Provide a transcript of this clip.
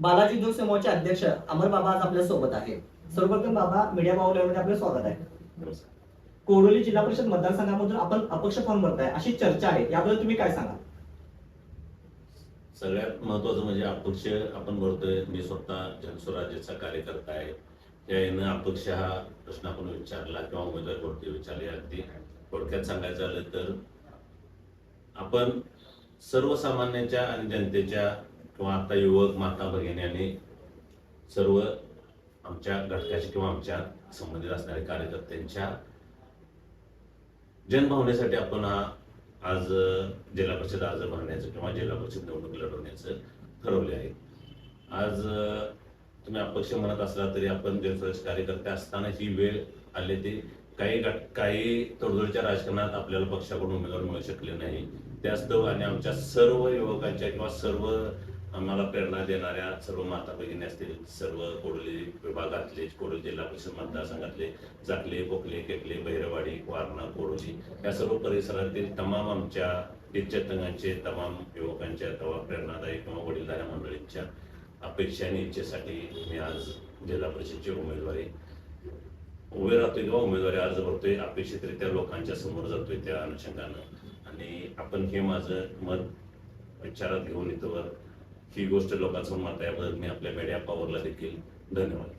बालाजी दूध समूहाचे अध्यक्ष अमर बाबा आज आपल्या सोबत आहे. सर्वप्रथम बाबा मीडिया मावल्यामध्ये आपलं स्वागत आहे. नमस्कार. कोडोली जिल्हा परिषद मतदारसंघामधून आपण अपक्ष फॉर्म भरताय अशी चर्चा आहे, याबद्दल तुम्ही काय सांगाल? सगळ्यात महत्वाचं म्हणजे अपक्ष आपण भरतोय. मी स्वतः जनस्वराज्याचा कार्यकर्ता आहे. यानं अपक्ष हा प्रश्न आपण विचारला किंवा उमेदवार कोणते विचारले, अगदी थोडक्यात सांगायचं झालं तर आपण सर्वसामान्यांच्या आणि जनतेच्या किंवा आता युवक माता भगिनी सर्व आमच्या घटकाचे किंवा आमच्या संबंधित असणाऱ्या कार्यकर्त्यांच्या जनभावनेसाठी आपण आज जिल्हा परिषद अर्ज भरण्याचं किंवा जिल्हा परिषद निवडणूक लढवण्याचं ठरवले आहे. आज तुम्ही अपक्ष म्हणत असला तरी आपण जनस्वराज्य कार्यकर्ते असताना ही वेळ आली. ती काही तडजोडीच्या राजकारणात आपल्याला पक्षाकडून उमेदवार मिळू शकले नाही. त्यास्तव आणि आमच्या सर्व युवकांच्या किंवा सर्व आम्हाला प्रेरणा देणाऱ्या सर्व माता भगिनी असतील, सर्व कोडोली विभागातले, कोडोली जिल्हा परिषद मतदारसंघातले जाकले, कोकले, केकले, बहिरवाडी, वारणा, कोडोली या सर्व परिसरातील तमाम आमच्या इच्छातंगांचे, तमाम युवकांच्या किंवा प्रेरणादायी किंवा वडीलधाऱ्या मंडळींच्या अपेक्षा आणि इच्छेसाठी मी आज जिल्हा परिषदची उमेदवारी उभे राहतोय किंवा उमेदवारी अर्ज भरतोय. अपेक्षितरित्या लोकांच्या समोर जातोय त्या अनुषंगानं आणि आपण हे माझं मत विचारात घेऊन इथवर ही गोष्ट लोकांसमोर माता याबद्दल मी आपल्या मीडिया पॉवरला देखील धन्यवाद.